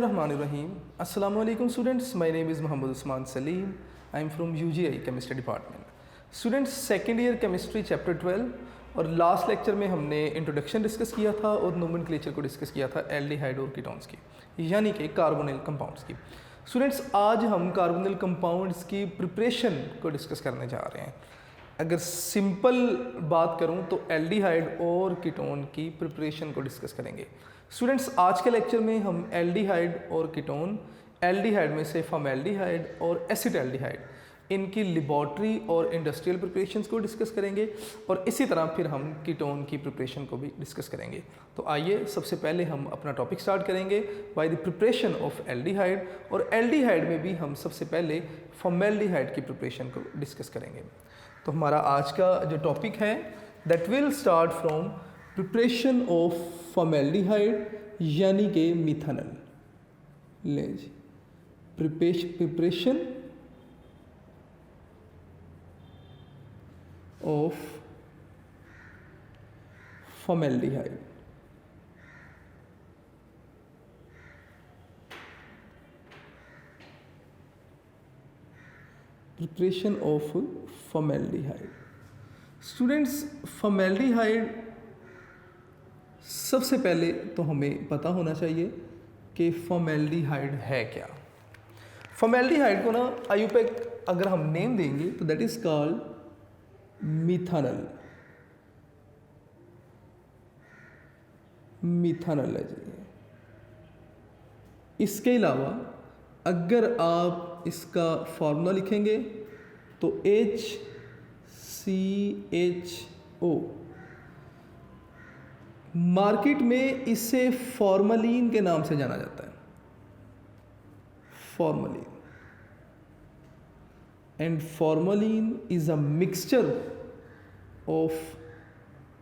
Bismillahirrahmanirrahim. Assalamu alaikum students. My name is Muhammad Usman Salim. I am from UGI Chemistry Department. Students, second year chemistry chapter 12 और last lecture में हमने introduction discuss किया था और nomenclature को discuss किया था एल्डिहाइड और कीटोन्स की, यानी कि कार्बोनिल कंपाउंड्स की। स्टूडेंट्स, आज हम कार्बोनिल कंपाउंड्स की प्रिपरेशन को डिस्कस करने जा रहे हैं। अगर सिंपल बात करूं तो एल्डिहाइड और कीटोन की प्रिपरेशन को डिस्कस करेंगे। स्टूडेंट्स, आज के लेक्चर में हम एल्डिहाइड और कीटोन, एल्डिहाइड में से फॉर्मेल्डिहाइड और एसिटाल्डिहाइड, इनकी लेबॉर्ट्री और इंडस्ट्रियल प्रिपरेशंस को डिस्कस करेंगे और इसी तरह फिर हम कीटोन की प्रिपरेशन को भी डिस्कस करेंगे। तो आइए सबसे पहले हम अपना टॉपिक स्टार्ट करेंगे by the preparation of aldehyde, और एल्डिहाइड में भी हम सबसे पहले फॉर्मेल्डिहाइड की प्रिपरेशन को डिस्कस करेंगे। तो हमारा आज का जो टॉपिक है that will start from preparation of formaldehyde यानी कि मिथानल। ले जी, preparation of formaldehyde. Preparation of formaldehyde. Students, formaldehyde सबसे पहले तो हमें पता होना चाहिए कि फॉर्मेल्डिहाइड है क्या। फॉर्मेल्डिहाइड को ना आयुपैक अगर हम नेम देंगे तो that is called methanol. Methanol है जी। इसके अलावा अगर आप इसका फॉर्मूला लिखेंगे तो HCHO, मार्केट में इसे फॉर्मलिन के नाम से जाना जाता है, formalin. And formalin is a mixture of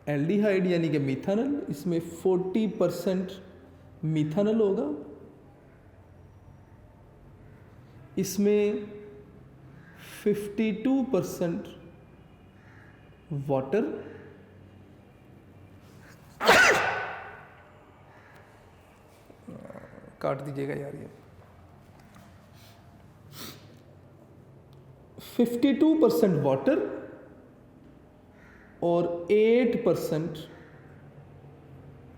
aldehyde यानी कि मिथानल। इसमें 40% मिथानल होगा, इसमें 52% वाटर, काट दीजिएगा यार ये, 52% वाटर और 8%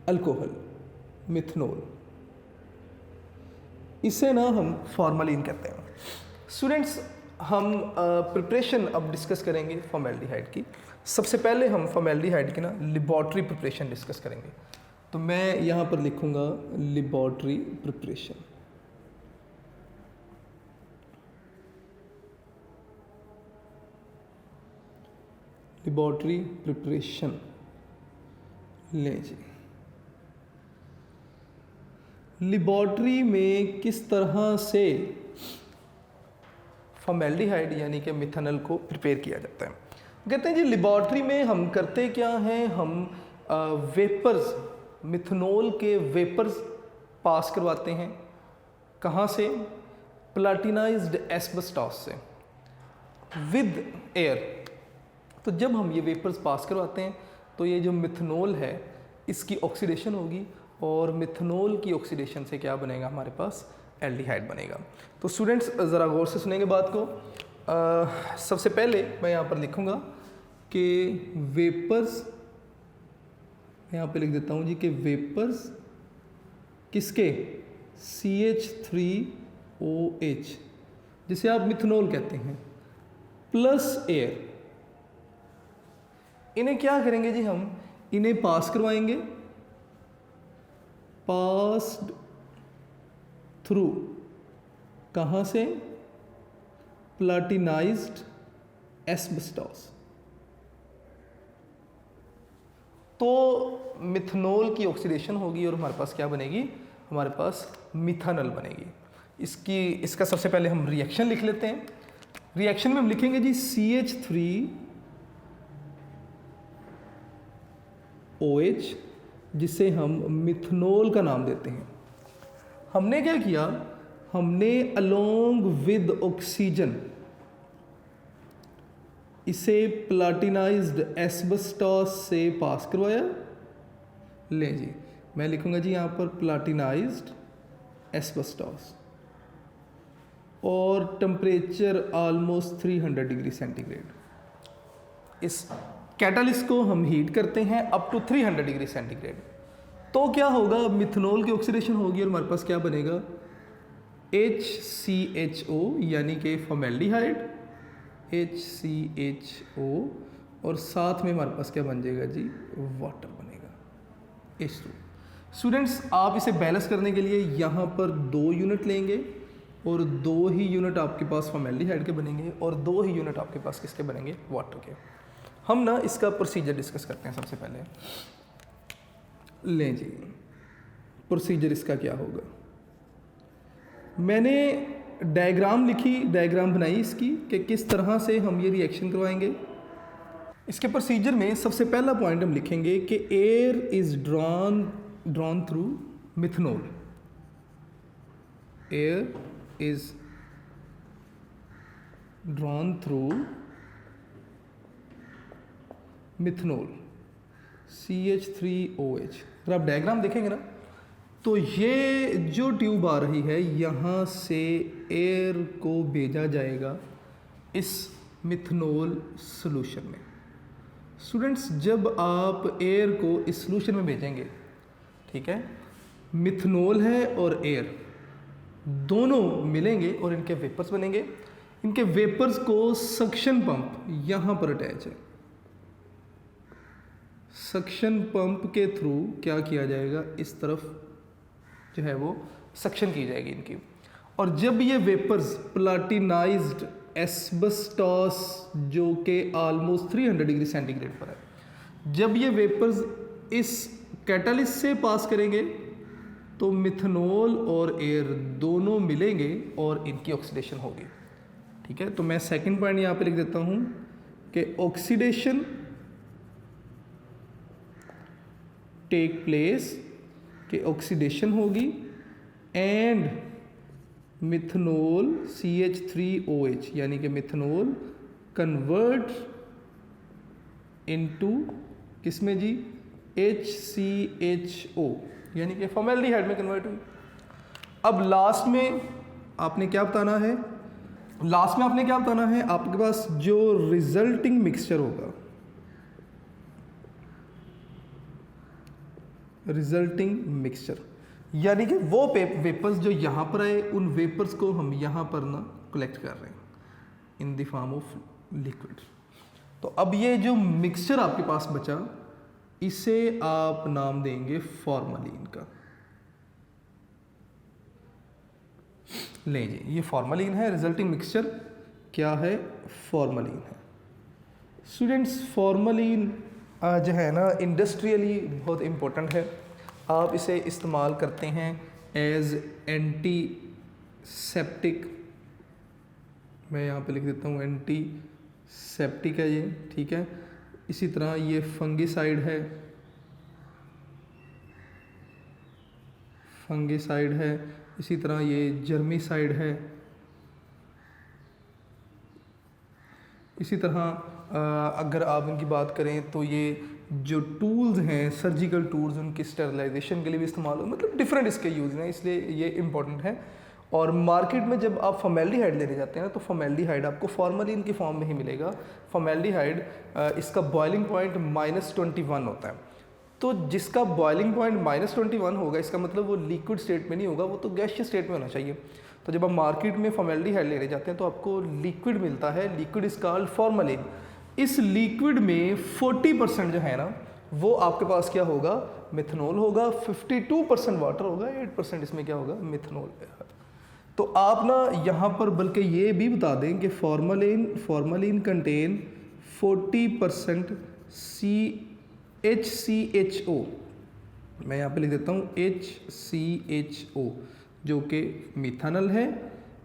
अल्कोहल, मिथनॉल। इसे ना हम फॉर्मलिन कहते हैं। स्टूडेंट्स, हम प्रिपरेशन अब डिस्कस करेंगे फॉर्मेल्डिहाइड की। सबसे पहले हम फॉर्मेल्डिहाइड की ना लेबॉर्ट्री प्रिपरेशन डिस्कस करेंगे। तो मैं यहाँ पर लिखूँगा लेबॉर्ट्री प्रिपरेशन। लेबॉर्ट्री प्रिपरेशन ले जी। लेबॉर्ट्री में किस तरह से फॉर्मेल्डिहाइड यानी कि मिथानल को प्रिपेयर किया जाता है। कहते हैं जी, लेबॉर्ट्री में हम करते क्या हैं, हम वेपर्स, मिथनॉल के वेपर्स पास करवाते हैं। कहाँ से? प्लाटिनाइज्ड एस्बेस्टॉस से विद एयर। तो जब हम ये वेपर्स पास करवाते हैं तो ये जो मिथनॉल है इसकी ऑक्सीडेशन होगी, और मिथनॉल की ऑक्सीडेशन से क्या बनेगा, हमारे पास एल्डिहाइड बनेगा। तो स्टूडेंट्स, ज़रा गौर से सुनेंगे बात को। सबसे पहले मैं यहाँ पर लिखूँगा कि वेपर्स, यहाँ पे लिख देता हूँ जी कि वेपर्स किसके, CH3OH, जिसे आप मिथनॉल कहते हैं, प्लस एयर। इन्हें क्या करेंगे जी, हम इन्हें पास करवाएंगे, पास्ड थ्रू, कहाँ से, प्लाटिनाइज्ड एस्बेस्टॉस। तो मिथनॉल की ऑक्सीडेशन होगी और हमारे पास क्या बनेगी, हमारे पास मिथानल बनेगी। इसका सबसे पहले हम रिएक्शन लिख लेते हैं। रिएक्शन में हम लिखेंगे जी CH3OH, जिसे हम मिथनॉल का नाम देते हैं। हमने क्या किया, हमने अलोंग विद ऑक्सीजन इसे प्लाटिनाइज्ड एस्बेस्टॉस से पास करवाया। ले जी, मैं लिखूंगा जी यहाँ पर प्लाटिनाइज्ड एस्बेस्टॉस और टेम्परेचर ऑलमोस्ट 300 डिग्री सेंटीग्रेड। इस कैटालिस्ट को हम हीट करते हैं अप टू 300 डिग्री सेंटीग्रेड, तो क्या होगा, मिथनॉल की ऑक्सीडेशन होगी और हमारे पास क्या बनेगा, HCHO यानी कि फॉर्मेल्डिहाइड, HCHO, और साथ में हमारे पास क्या बन जाएगा जी, वाटर बनेगा, H2। स्टूडेंट्स आप इसे बैलेंस करने के लिए यहाँ पर 2 यूनिट लेंगे और 2 ही यूनिट आपके पास फॉर्मेल्डिहाइड के बनेंगे और 2 ही यूनिट आपके पास किसके बनेंगे, वाटर के। हम ना इसका प्रोसीजर डिस्कस करते हैं। सबसे पहले लें जी, प्रोसीजर इसका क्या होगा। मैंने डायग्राम लिखी, डायग्राम बनाई इसकी कि किस तरह से हम ये रिएक्शन करवाएंगे। इसके प्रोसीजर में सबसे पहला पॉइंट हम लिखेंगे कि air is drawn through methanol, air is drawn through methanol CH3OH। अगर आप डायग्राम देखेंगे ना तो ये जो ट्यूब आ रही है यहाँ से एयर को भेजा जाएगा इस मिथनॉल सॉल्यूशन में। स्टूडेंट्स जब आप एयर को इस सॉल्यूशन में भेजेंगे, ठीक है, मिथनॉल है और एयर दोनों मिलेंगे और इनके वेपर्स बनेंगे। इनके वेपर्स को सक्शन पंप यहाँ पर अटैच है, सक्शन पंप के थ्रू क्या किया जाएगा, इस तरफ जो है वो सक्शन की जाएगी इनकी। और जब ये वेपर्स प्लाटिनाइज्ड एस्बेस्टॉस जो कि ऑलमोस्ट 300 डिग्री सेंटीग्रेड पर है, जब ये वेपर्स इस कैटालिस्ट से पास करेंगे तो मिथनॉल और एयर दोनों मिलेंगे और इनकी ऑक्सीडेशन होगी। ठीक है, तो मैं सेकंड पॉइंट यहाँ पे लिख देता हूँ कि ऑक्सीडेशन टेक प्लेस, कि ऑक्सीडेशन होगी एंड मिथनॉल CH3OH यानी कि मिथनॉल कन्वर्ट इनटू किसमें जी, HCHO यानी कि फॉर्मेल्डिहाइड में कन्वर्ट हुई। अब लास्ट में आपने क्या बताना है, लास्ट में आपने क्या बताना है, आपके पास जो रिजल्टिंग मिक्सचर होगा, रिजल्टिंग मिक्सचर यानी कि वो वेपर्स जो यहाँ पर आए उन वेपर्स को हम यहाँ पर ना कलेक्ट कर रहे हैं in the form of liquid. तो अब ये जो मिक्सचर आपके पास बचा इसे आप नाम देंगे फॉर्मलिन का। ले जी, ये फॉर्मलिन है, रिजल्टिंग मिक्सचर क्या है, फॉर्मलिन है। स्टूडेंट्स फॉर्मलिन जो है ना इंडस्ट्रियली बहुत इम्पोर्टेंट है। आप इसे इस्तेमाल करते हैं एज एंटीसेप्टिक, मैं यहाँ पे लिख देता हूँ एंटीसेप्टिक है ये, ठीक है। इसी तरह ये फंगिसाइड है, फंगिसाइड है, इसी तरह ये जर्मिसाइड है। इसी तरह अगर आप इनकी बात करें तो ये जो टूल्स हैं, सर्जिकल टूल्स, उनकी स्टेरिलाइजेशन के लिए भी इस्तेमाल हो, मतलब डिफरेंट इसके यूज़ हैं, इसलिए ये इम्पॉर्टेंट है। और मार्केट में जब आप फॉर्मेल्डिहाइड लेने जाते हैं ना तो फॉर्मेल्डिहाइड आपको फॉर्मलिन की फॉर्म में ही मिलेगा। फॉर्मेल्डिहाइड इसका बॉइलिंग पॉइंट -21 होता है, तो जिसका बॉइलिंग पॉइंट -21 होगा इसका मतलब वो लिक्विड स्टेट में नहीं होगा, वो तो गैसियस स्टेट में होना चाहिए। तो जब आप मार्केट में फॉर्मेल्डिहाइड लेने जाते हैं तो आपको लिक्विड मिलता है, लिक्विड इज कॉल्ड फॉर्मलिन। इस लिक्विड में 40% जो है ना वो आपके पास क्या होगा, मिथनॉल होगा, 52% वाटर होगा, 8% इसमें क्या होगा, मिथनॉल। तो आप ना यहाँ पर बल्कि ये भी बता दें कि फॉर्मलिन कंटेन 40% HCHO, मैं यहाँ पे लिख देता हूँ HCHO जो कि मिथानल है।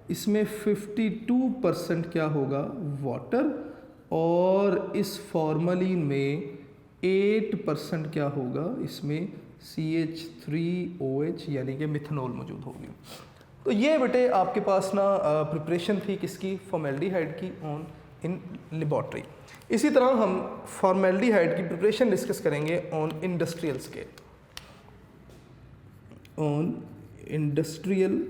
इसमें 52% क्या होगा, वाटर, और इस फॉर्मलिन में 8% क्या होगा, इसमें CH3OH यानी कि मिथनॉल मौजूद होगी। तो ये बेटे आपके पास ना प्रिपरेशन थी किसकी, फॉर्मेल्डिहाइड की ऑन इन लेबॉर्ट्री। इसी तरह हम फॉर्मेल्डिहाइड की प्रिपरेशन डिस्कस करेंगे on industrial scale, on industrial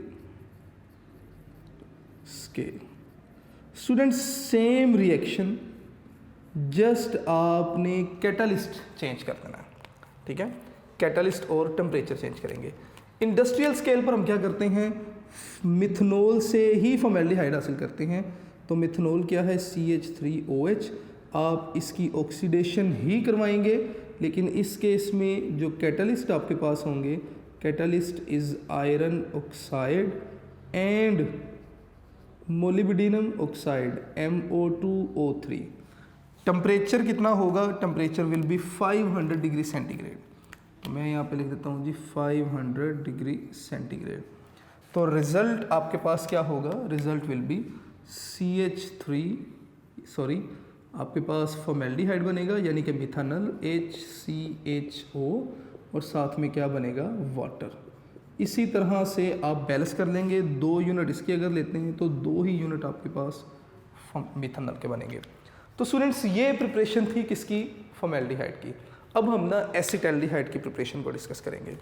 scale. Students same reaction, just आपने कैटालिस्ट चेंज कर देना है, ठीक है, कैटालिस्ट और टेम्परेचर चेंज करेंगे। इंडस्ट्रियल स्केल पर हम क्या करते हैं, मिथनॉल से ही फॉर्मेल्डिहाइड हासिल करते हैं। तो मिथनॉल क्या है, CH3OH। आप इसकी ऑक्सीडेशन ही करवाएंगे, लेकिन इस केस में जो कैटालिस्ट आपके पास होंगे, catalyst is iron oxide and molybdenum oxide MO2O3। Temperature कितना होगा, temperature will be 500 degree centigrade. तो मैं यहाँ पे लिख देता हूँ जी 500 डिग्री सेंटीग्रेड। तो रिजल्ट आपके पास क्या होगा, रिजल्ट विल बी आपके पास फॉर्मेल्डिहाइड बनेगा, यानी कि मिथानल HCHO, और साथ में क्या बनेगा, वाटर। इसी तरह से आप बैलेंस कर लेंगे। 2 यूनिट इसके अगर लेते हैं तो 2 ही यूनिट आपके पास मिथानल के बनेंगे। तो स्टूडेंट्स ये प्रिपरेशन थी किसकी, फॉर्मेल्डिहाइड की। अब हम ना एसिटैल्डिहाइड की प्रिपरेशन को डिस्कस करेंगे।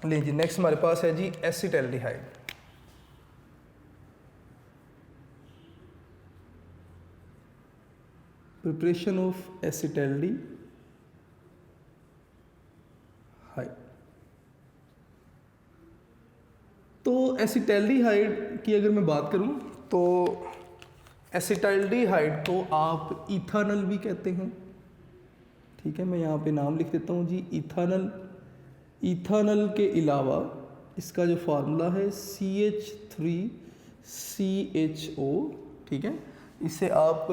लीजिए नेक्स्ट हमारे पास है जी एसिटैल्डिहाइड। Preparation of एसिटैल्डिहाइड। तो एसिटैल्डिहाइड की अगर मैं बात करूं तो एसिटैल्डिहाइड को आप इथानल भी कहते हैं, ठीक है। मैं यहाँ पे नाम लिख देता हूँ जी इथानल। इथानल के अलावा इसका जो फार्मूला है CH3CHO, ठीक है, इसे आप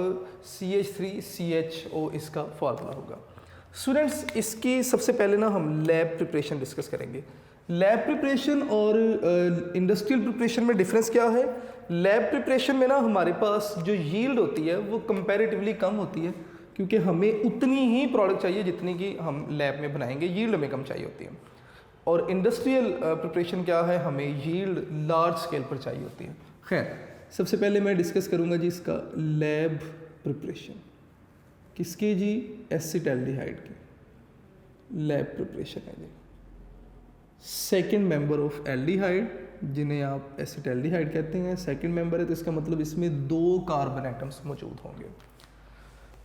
CH3CHO इसका फार्मूला होगा। स्टूडेंट्स इसकी सबसे पहले ना हम लैब प्रिपरेशन डिस्कस करेंगे। लैब प्रिपरेशन और इंडस्ट्रियल प्रिपरेशन में डिफरेंस क्या है। लैब प्रिपरेशन में ना हमारे पास जो यील्ड होती है वो कंपैरेटिवली कम होती है, क्योंकि हमें उतनी ही प्रोडक्ट चाहिए जितनी कि हम लैब में बनाएंगे, यील्ड हमें कम चाहिए होती है। और इंडस्ट्रियल प्रिपरेशन क्या है, हमें यील्ड लार्ज स्केल पर चाहिए होती है। खैर सबसे पहले मैं डिस्कस करूंगा जी इसका लैब प्रिपरेशन। किसकी जी, एसिटैल्डिहाइड की लैब प्रिपरेशन है जी। सेकेंड मेंबर ऑफ एल्डिहाइड, जिन्हें आप एसिटैल्डिहाइड कहते हैं, सेकेंड मेंबर है, तो इसका मतलब इसमें 2 कार्बन एटम्स मौजूद होंगे।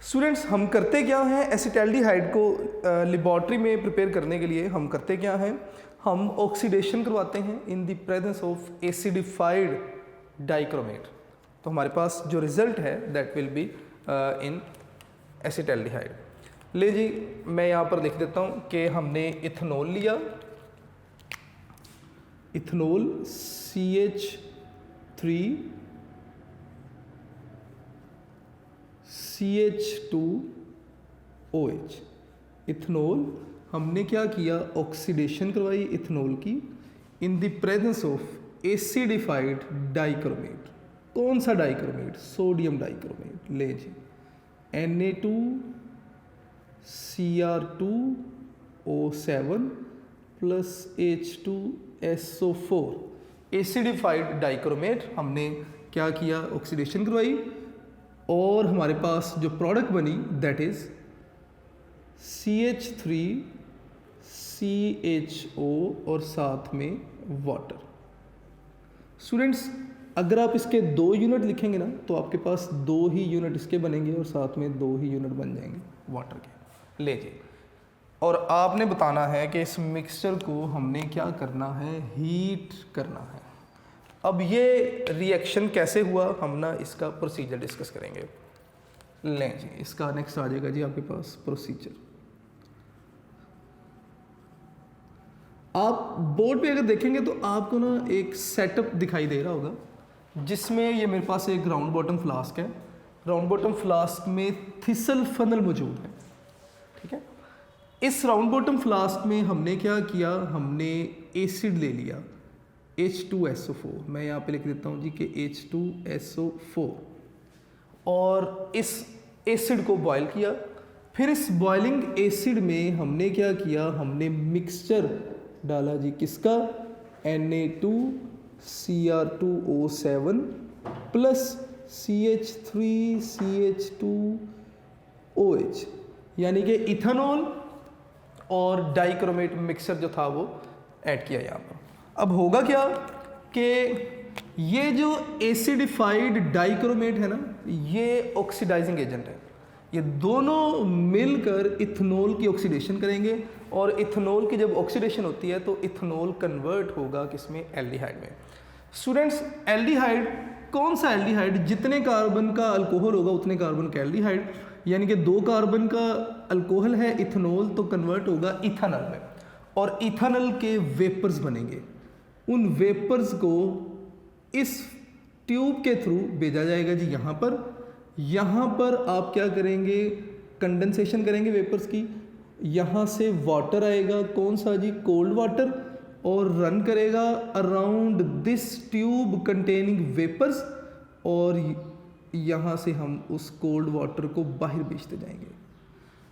स्टूडेंट्स हम करते क्या हैं, एसिटैल्डिहाइड को लेबॉर्ट्री में प्रिपेयर करने के लिए हम करते क्या हैं, हम ऑक्सीडेशन करवाते हैं in the presence of acidified dichromate. तो हमारे पास जो रिजल्ट है दैट विल बी इन एसिटैल्डिहाइड। ले जी मैं यहाँ पर लिख देता हूँ कि हमने इथेनॉल लिया, इथेनॉल CH3CH2OH। इथेनॉल हमने क्या किया, ऑक्सीडेशन करवाई इथेनॉल की in the presence of acidified dichromate. कौन सा डाइक्रोमेट, सोडियम डाइक्रोमेट। ले जी Na2Cr2O7 plus H2SO4 acidified dichromate हमने क्या किया, ऑक्सीडेशन करवाई, और हमारे पास जो प्रोडक्ट बनी दैट इज CH3CHO और साथ में वाटर। स्टूडेंट्स अगर आप इसके 2 यूनिट लिखेंगे ना तो आपके पास 2 ही यूनिट इसके बनेंगे और साथ में 2 ही यूनिट बन जाएंगे वाटर के। ले जी, और आपने बताना है कि इस मिक्सचर को हमने क्या करना है, हीट करना है। अब ये रिएक्शन कैसे हुआ, हम ना इसका प्रोसीजर डिस्कस करेंगे। लें जी, इसका नेक्स्ट आ जाएगा जी आपके पास प्रोसीजर। आप बोर्ड पे अगर देखेंगे तो आपको ना एक सेटअप दिखाई दे रहा होगा, जिसमें ये मेरे पास एक राउंड बॉटम फ्लास्क है। राउंड बॉटम फ्लास्क में थिसल फनल मौजूद है, ठीक है। इस राउंड बॉटम फ्लास्क में हमने क्या किया, हमने एसिड ले लिया H2SO4। मैं यहाँ पे लिख देता हूँ जी कि H2SO4, और इस एसिड को बॉयल किया। फिर इस बॉइलिंग एसिड में हमने क्या किया, हमने मिक्सचर डाला जी किसका, Na2Cr2O7 प्लस CH3CH2OH, यानी कि इथेनॉल और डाइक्रोमेट मिक्सचर जो था वो ऐड किया यहाँ पर। अब होगा क्या कि ये जो एसिडिफाइड डाइक्रोमेट है ना, ये ऑक्सीडाइजिंग एजेंट है। ये दोनों मिलकर इथेनॉल की ऑक्सीडेशन करेंगे और इथेनॉल की जब ऑक्सीडेशन होती है तो इथेनॉल कन्वर्ट होगा किसमें, एल्डिहाइड में। स्टूडेंट्स, एल्डिहाइड कौन सा एल्डिहाइड? जितने कार्बन का अल्कोहल होगा उतने कार्बन का एल्डिहाइड, यानी कि 2 कार्बन का अल्कोहल है इथेनॉल, तो कन्वर्ट होगा इथानॉल में और इथानॉल के वेपर्स बनेंगे। उन वेपर्स को इस ट्यूब के थ्रू भेजा जाएगा जी यहाँ पर आप क्या करेंगे, कंडेंसेशन करेंगे वेपर्स की। यहाँ से वाटर आएगा, कौन सा जी, कोल्ड वाटर, और रन करेगा around this tube containing vapours, और यहाँ से हम उस कोल्ड वाटर को बाहर भेजते जाएंगे।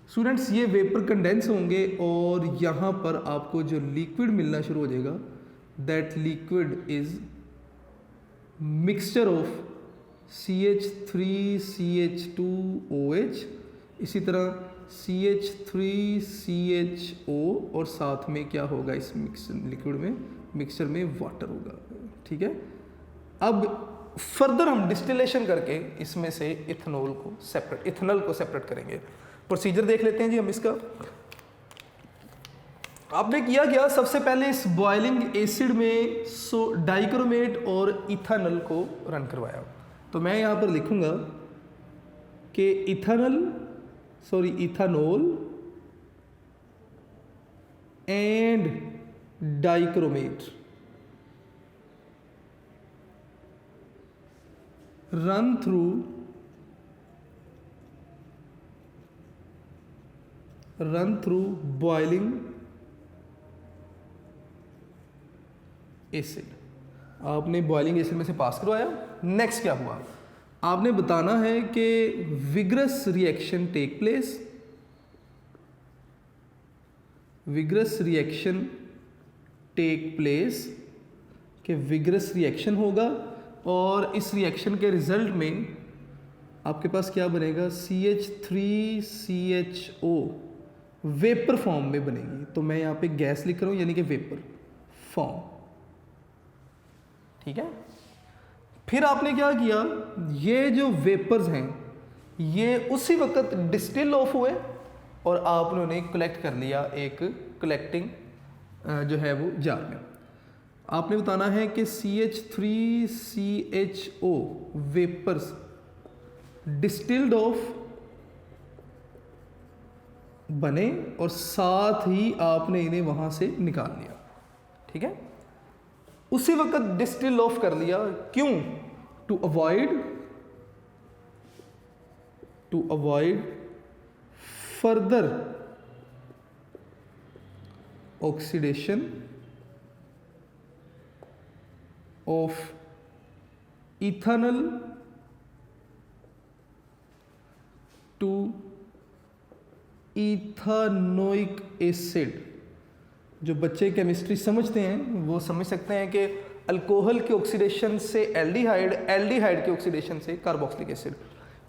स्टूडेंट्स, ये वेपर कंडेंस होंगे और यहाँ पर आपको जो लिक्विड मिलना शुरू हो जाएगा, that liquid is mixture of CH3CH2OH, इसी तरह CH3CHO, और साथ में क्या होगा इस लिक्विड में, मिक्सचर में वाटर होगा। ठीक है, अब फर्दर हम डिस्टिलेशन करके इसमें से इथेनॉल को सेपरेट करेंगे। प्रोसीजर देख लेते हैं जी हम इसका। आपने किया क्या, सबसे पहले इस बॉइलिंग एसिड में डाइक्रोमेट और इथानॉल को रन करवाया। तो मैं यहाँ पर लिखूंगा कि ethanol and dichromate run through boiling acid. आपने बॉइलिंग एसिड में से पास करवाया। नेक्स्ट क्या हुआ, आपने बताना है कि vigorous reaction take place, vigorous reaction होगा और इस रिएक्शन के रिजल्ट में आपके पास क्या बनेगा, CH3CHO वेपर फॉर्म में बनेगी। तो मैं यहाँ पे गैस लिख रहा हूँ, यानी कि वेपर फॉर्म। ठीक है, फिर आपने क्या किया, ये जो वेपर्स हैं ये उसी वक्त डिस्टिल ऑफ हुए और आपने उन्हें कलेक्ट कर लिया एक कलेक्टिंग जो है वो जार में। आपने बताना है कि CH3CHO वेपर्स डिस्टिल्ड ऑफ बने और साथ ही आपने इन्हें वहां से निकाल लिया। ठीक है, उसी वक्त डिस्टिल ऑफ कर लिया। क्यों? To avoid further oxidation of ethanol to ethanoic acid. जो बच्चे केमिस्ट्री समझते हैं वो समझ सकते हैं कि अल्कोहल के ऑक्सीडेशन से एल्डिहाइड, एल्डिहाइड के ऑक्सीडेशन से कार्बोक्सिलिक एसिड।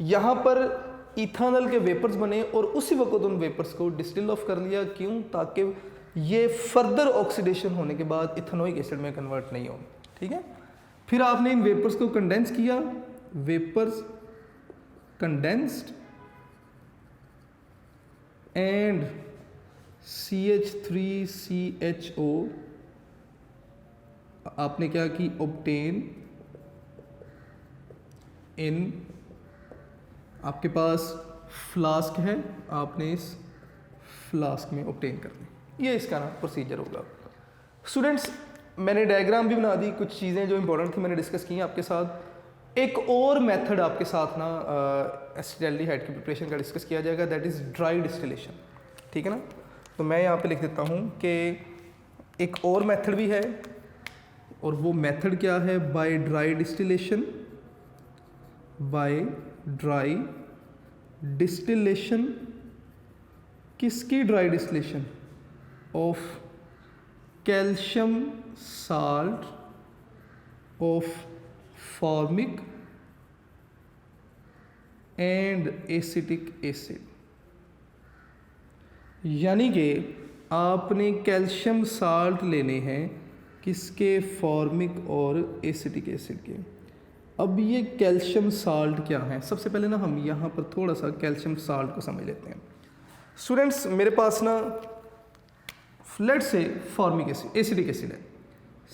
यहाँ पर इथानॉल के वेपर्स बने और उसी वक्त उन वेपर्स को डिस्टिल ऑफ कर लिया। क्यों? ताकि ये फर्दर ऑक्सीडेशन होने के बाद इथानोइक एसिड में कन्वर्ट नहीं हो। ठीक है, फिर आपने इन वेपर्स को कंडेंस किया, वेपर्स कंडेंस्ड एंड CH3CHO आपने क्या की, ऑब्टेन इन, आपके पास फ्लास्क है, आपने इस फ्लास्क में ऑब्टेन कर ली। ये इसका ना प्रोसीजर होगा। स्टूडेंट्स, मैंने डायग्राम भी बना दी, कुछ चीज़ें जो इंपॉर्टेंट थी मैंने डिस्कस की आपके साथ। एक और मेथड आपके साथ ना एसिटाल्डिहाइड की प्रिपरेशन का डिस्कस किया जाएगा, दैट इज़ ड्राई डिस्टिलेशन। ठीक है ना, तो मैं यहाँ पे लिख देता हूँ कि एक और मेथड भी है, और वो मेथड क्या है, बाय ड्राई डिस्टिलेशन। किसकी dry distillation? Of calcium salt of formic and acetic acid. यानी कि आपने कैल्शियम साल्ट लेने हैं किसके, फॉर्मिक और एसिटिक एसिड के। अब ये कैल्शियम साल्ट क्या है, सबसे पहले ना हम यहाँ पर थोड़ा सा कैल्शियम साल्ट को समझ लेते हैं। स्टूडेंट्स मेरे पास ना फ्लड से फॉर्मिक एसिड एसिटिक एसिड है,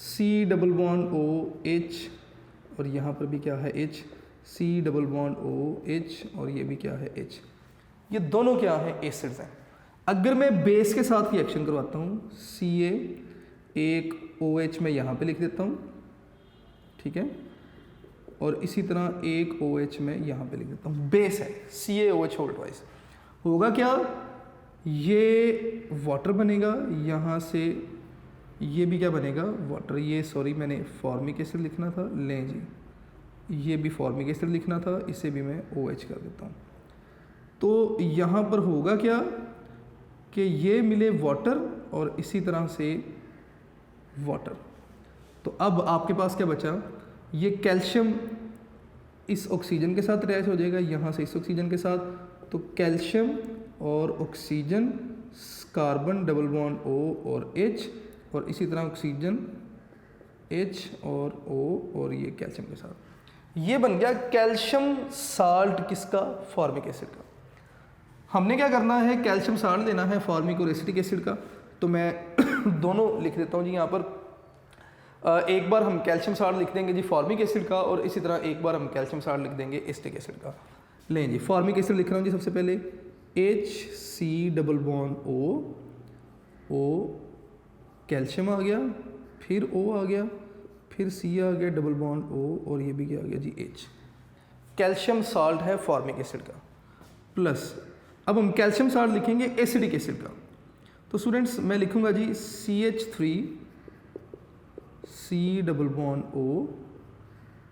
C डबल बॉन्ड OH और यहाँ पर भी क्या है H, C double bond OH और ये भी क्या है H। ये दोनों क्या है, एसिड्स हैं। अगर मैं बेस के साथ रिएक्शन करवाता हूँ, Ca एक OH मैं यहाँ पे लिख देता हूँ, ठीक है, और इसी तरह एक OH मैं यहाँ पे लिख देता हूँ, बेस है CaOH होल ट्वाइस। होगा क्या, ये वाटर बनेगा, यहाँ से ये भी क्या बनेगा, वाटर। ये सॉरी मैंने फॉर्मिक एसिड लिखना था, लें जी, ये भी फॉर्मिक एसिड लिखना था, इसे भी मैं OH कर देता हूँ। तो यहाँ पर होगा क्या कि ये मिले वाटर और इसी तरह से वाटर। तो अब आपके पास क्या बचा, ये कैल्शियम इस ऑक्सीजन के साथ अटैच हो जाएगा, यहाँ से इस ऑक्सीजन के साथ, तो कैल्शियम और oxygen, carbon double bond O और H और इसी तरह ऑक्सीजन H और O और ये कैल्शियम के साथ, ये बन गया कैल्शियम साल्ट किसका, फॉर्मिक एसिड का। हमने क्या करना है, कैल्शियम साल्ट लेना है फॉर्मिक और एसिटिक एसिड का। तो मैं दोनों लिख देता हूँ जी यहाँ पर। एक बार हम कैल्शियम साल्ट लिख देंगे जी फॉर्मिक एसिड का, और इसी तरह एक बार हम कैल्शियम साल्ट लिख देंगे एसिटिक एसिड का। लें जी, फॉर्मिक एसिड लिख रहा हूँ जी सबसे पहले, HC double bond O calcium आ गया, फिर O आ गया, फिर C आ गया डबल बॉन्ड O और ये भी क्या आ गया जी H। कैल्शियम साल्ट है फॉर्मिक एसिड का। प्लस अब हम कैल्शियम साल्ट लिखेंगे एसिटिक एसिड का। तो स्टूडेंट्स मैं लिखूंगा जी CH3 C double bond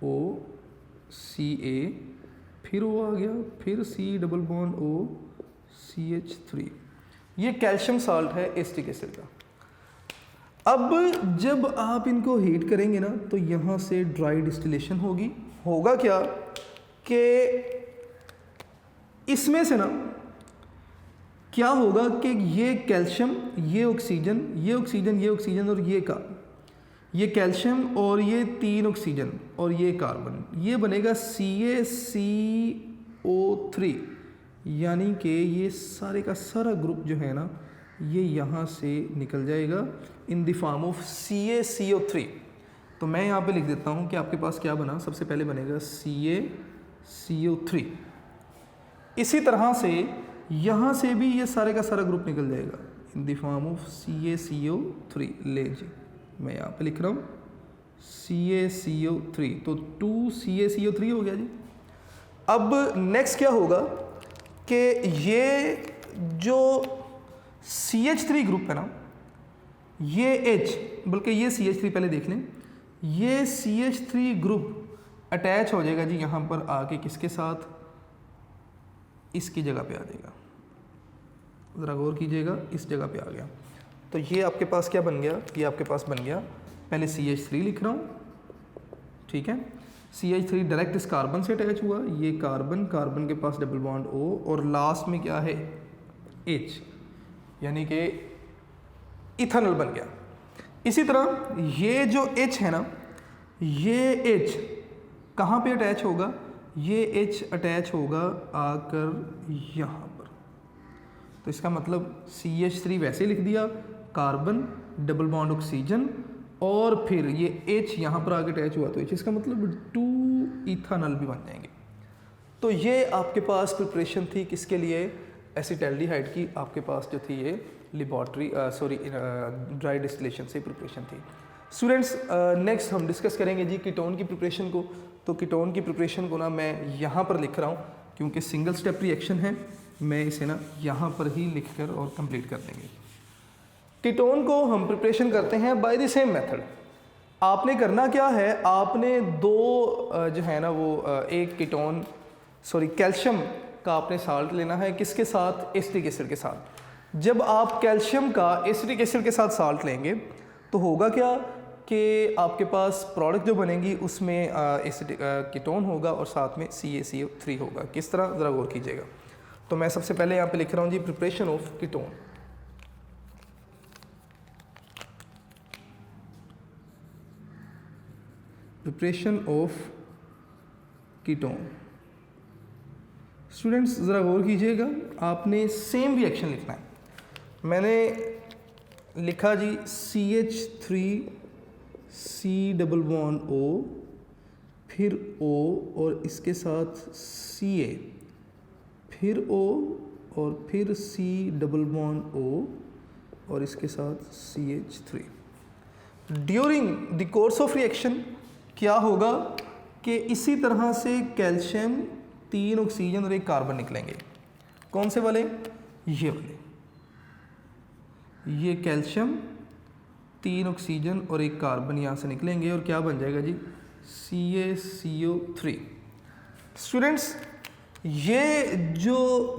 O Ca, फिर O आ गया, फिर C double bond O CH3। ये कैल्शियम साल्ट है एसिटिक एसिड का। अब जब आप इनको हीट करेंगे ना, तो यहाँ से ड्राई डिस्टिलेशन होगी। होगा क्या कि इसमें से ना क्या होगा कि ये कैल्शियम, ये ऑक्सीजन, ये ऑक्सीजन, ये ऑक्सीजन और ये कार्बन, ये कैल्शियम और ये 3 ऑक्सीजन और ये कार्बन, ये बनेगा CaCO3, यानी कि ये सारे का सारा ग्रुप जो है ना, ये यहाँ से निकल जाएगा in the form of CaCO3। तो मैं यहाँ पे लिख देता हूँ कि आपके पास क्या बना, सबसे पहले बनेगा CaCO3। इसी तरह से यहाँ से भी ये सारे का सारा ग्रुप निकल जाएगा in the form of CaCO3। ले जी, मैं यहाँ पे लिख रहा हूँ CaCO3, तो 2 CaCO3 हो गया जी। अब नेक्स्ट क्या होगा कि ये जो CH3 ग्रुप है ना, ये H, बल्कि ये CH3 पहले देख लें, ये CH3 ग्रुप अटैच हो जाएगा जी यहाँ पर आके किसके साथ, इसकी जगह पे आ जाएगा। ज़रा गौर कीजिएगा, इस जगह पे आ गया। तो ये आपके पास क्या बन गया, ये आपके पास बन गया, पहले CH3 लिख रहा हूँ, ठीक है, CH3 डायरेक्ट इस कार्बन से अटैच हुआ, ये कार्बन, कार्बन के पास डबल बॉन्ड O और लास्ट में क्या है H, यानी कि इथेनॉल बन गया। इसी तरह ये जो H है ना, ये H कहाँ पे अटैच होगा, ये H अटैच होगा आकर यहाँ पर। तो इसका मतलब CH3 वैसे लिख दिया, कार्बन डबल बॉन्ड ऑक्सीजन और फिर ये H यहाँ पर आगे अटैच हुआ, तो H इसका मतलब 2 इथेनॉल भी बन जाएंगे। तो ये आपके पास प्रिपरेशन थी किसके लिए, एसिटाल्डिहाइड की आपके पास जो थी ये लेबॉरेटरी ड्राई डिस्टिलेशन से प्रिपरेशन थी। स्टूडेंट्स नेक्स्ट हम डिस्कस करेंगे जी कीटोन की प्रिपरेशन को। तो कीटोन की प्रिपरेशन को ना मैं यहाँ पर लिख रहा हूँ क्योंकि सिंगल स्टेप रिएक्शन है, मैं इसे ना यहाँ पर ही लिख कर और कंप्लीट कर देंगे। कीटोन को हम प्रिपरेशन करते हैं बाय द सेम मेथड। आपने करना क्या है, आपने दो जो है ना वो एक कीटोन कैल्शियम का आपने साल्ट लेना है, किसके साथ, एसिटिक एसिड के साथ। जब आप कैल्शियम का एसिटिक एसिड के साथ साल्ट लेंगे तो होगा क्या कि आपके पास प्रोडक्ट जो बनेगी उसमें एसिटिक कीटोन होगा और साथ में CaCO3 होगा। किस तरह, ज़रा गौर कीजिएगा। तो मैं सबसे पहले यहाँ पे लिख रहा हूँ जी preparation of ketone. Preparation of ketone. Students ज़रा गौर कीजिएगा, आपने सेम रिएक्शन लिखना है। मैंने लिखा जी CH3C++O, फिर O और इसके साथ Ca, फिर O और फिर C++O और इसके साथ CH3। During the course of reaction क्या होगा कि इसी तरह से कैल्शियम, 3 ऑक्सीजन और 1 कार्बन निकलेंगे। कौन से वाले? ये वाले। ये कैल्शियम, 3 ऑक्सीजन और 1 कार्बन यहाँ से निकलेंगे और क्या बन जाएगा जी? CaCO3। स्टूडेंट्स ये जो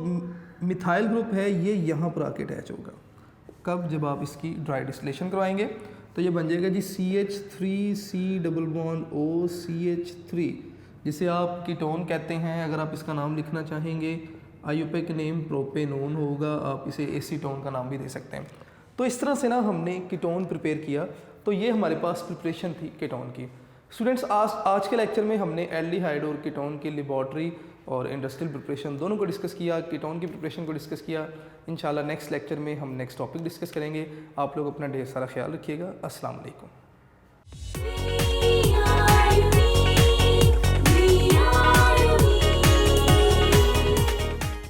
मिथाइल ग्रुप है ये यहाँ पर आके अटैच होगा। कब? जब आप इसकी ड्राई डिस्टिलेशन करवाएंगे तो ये बन जाएगा जी CH3C++O CH3, जिसे आप कीटोन कहते हैं। अगर आप इसका नाम लिखना चाहेंगे, आईयूपीएक नेम प्रोपेनोन होगा, आप इसे एसीटोन का नाम भी दे सकते हैं। तो इस तरह से ना हमने कीटोन प्रिपेयर किया। तो ये हमारे पास प्रिपरेशन थी कीटोन की। स्टूडेंट्स आज के लेक्चर में हमने एल्डिहाइड और कीटोन की लेबॉर्ट्री और इंडस्ट्रियल प्रिपरेशन दोनों को डिस्कस किया, कीटोन की प्रिपरेशन को डिस्कस किया। इंशाल्लाह नेक्स्ट लेक्चर में हम नेक्स्ट टॉपिक डिस्कस करेंगे। आप लोग अपना ढेर सारा ख्याल रखिएगा। अस्सलाम वालेकुम।